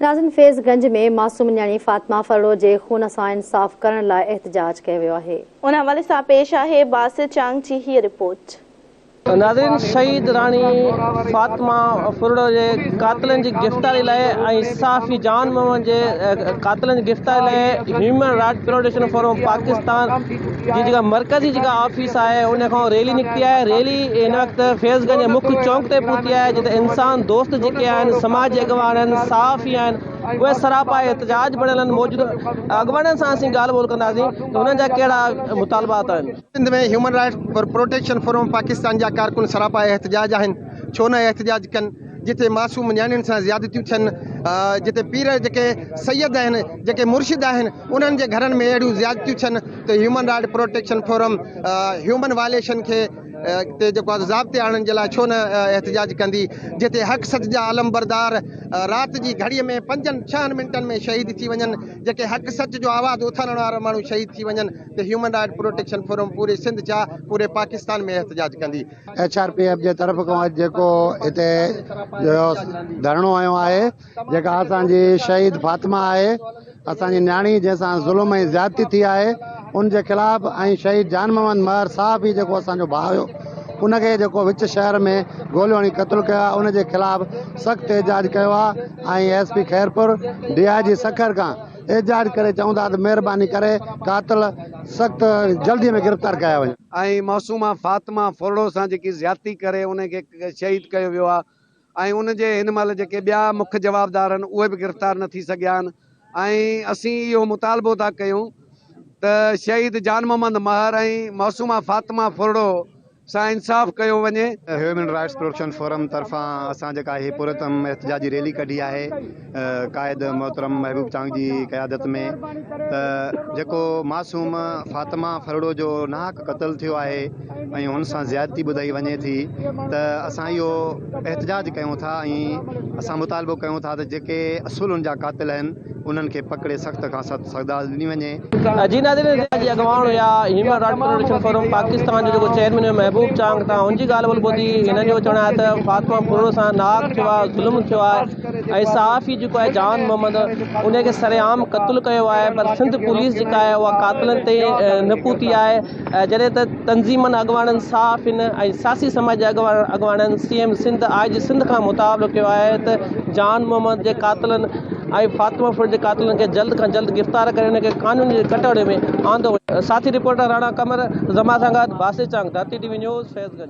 नाज़रीन, फैज़गंज में मासूम न्याणी फातिमा फरड़ो जे खून सां इंसाफ़ करण लाइ एहतजाज कयो वियो आहे। उन हवाले सां पेश आहे बासित चांग जी हीअ रिपोर्ट। नाज़रीन, शहीद रानी फातिमा फरड़ो जे कातिलनि जी गिरफ़्तारी लाइ ऐं इंसाफ़ी जान मोहम्मद जे कातिलनि जी गिरफ़्तारी लाइ human rights protection forum Pakistan जी जेका मरकज़ी जेका ऑफिस आहे उन खां रैली निकिती आहे। रैली हिन वक़्तु फैज़गंज मुख्य चौक ते पहुती आहे, जिते इंसान दोस्त जेके आहिनि, समाज जे अॻवान आहिनि, सहाफ़ी आहिनि, उहे सरापा एहतजाज बणियल आहिनि। मौजूदु अॻवाननि सां असीं ॻाल्हि ॿोल कंदासीं त हुननि जा कहिड़ा मुतालबात आहिनि। सिंध में human rights protection forum Pakistan जा कारकुन सरापा एहतजाज आहिनि। छो न एहतजाज कनि? जिते मासूम न्याणियुनि सां ज़्यादतियूं थियनि, जिते पीर जेके सैयद आहिनि, जेके मुर्शिद आहिनि, उन्हनि जे घरनि में अहिड़ियूं ज़्यादतियूं थियनि त human rights protection forum human violation खे ते जेको आहे ज़ाब्ते आणण जे लाइ छो न एहतजाज कंदी? जिते हक़ सच जा आलमबरदार राति जी घड़ीअ में 5-6 मिंटनि में शहीद थी वञनि, जेके हक़ सच जो आवाज़ उथारण वारा माण्हू शहीद थी वञनि, त ह्यूमन राइट्स प्रोटेक्शन फोरम पूरे सिंध छा पूरे पाकिस्तान में एहतजाज कंदी। HRPF जे तरफ़ खां जेको हिते धरणो आयो आहे, जेका असांजी शहीद फातिमा आहे, असांजी न्याणी जंहिंसां ज़ुल्म ऐं ज़्यादती थी आहे, उन जे ख़िलाफ़ ऐं शहीद जान मोहम्मद महर साहब ही जेको असांजो भाउ हुयो, उनखे जेको विच शहर में गोलियूं हणी क़त्ल कयो आहे, उनजे ख़िलाफ़ सख़्तु एहतजाज कयो आहे। ऐं SP खैरपुर DIG सखर खां एहतजाज करे चऊं था त महिरबानी करे कातिल सख़्तु जल्दीअ में गिरफ़्तार कया वञे। ऐं मासूमा फातिमा फरड़ो सां जेकी ज़्यादती करे उनखे शहीद कयो वियो आहे, ऐं उनजे हिन महिल जेके ॿिया मुख्य जवाबदार आहिनि उहे बि गिरफ़्तार न थी सघिया आहिनि। ऐं असीं इहो मुतालबो था कयूं त शहीद जान मोहम्मद महर ऐं मासूमा फातिमा फरड़ो सां इंसाफ़ कयो वञे। ह्यूमन राइट्स प्रोटेक्शन फोरम तरफ़ां असां जेका ही पुरतम एहतजाजी रैली कढी आहे क़ाइद मोहतरम महबूब चांग जी क़यादत में, त जेको मासूम फातिमा फरड़ो जो नाहक क़त्ल थियो आहे ऐं हुन सां ज़्यादती ॿुधाई वञे थी, त असां इहो एहतजाज कयूं था ऐं असां मुतालबो कयूं था त जेके असुल उन जा कातिल आहिनि उन्हनि खे पकड़े सख़्त खां सख़्त सज़ा ॾिनी वञे। जी नाज़रीन, अॻवान हुया human rights protection forum Pakistan जो जेको चेयरमैन महबूब चांग, तव्हां हुनजी ॻाल्हि ॿोल ॿुधी। हिन जो चवणु आहे त फातिमा फरड़ो सां नाहक थियो आहे, ज़ुल्म थियो आहे ऐं सहाफ़ी जेको आहे जान मोहम्मद उनखे सरेआम क़त्ल कयो आहे। पर सिंध पुलिस जेका आहे उहा कातिलनि ते न पहुती आहे, जॾहिं त तंज़ीमनि अॻवाननि सहाफ़िन ऐं सियासी समाज जे अॻवाननि CM सिंध IG सिंध खां मुतालबो कयो आहे त जान मोहम्मद जे कातिलनि ऐं फातिमा फरड़ो जे कातिलनि खे जल्द खां जल्द गिरफ़्तार करे उनखे कानून जे कटोरे में आंदो वञे। साथी रिपोर्टर राणा कमर, ज़मा सां गॾु बासित चांग, धरती TV न्यूज़, फैज़गंज।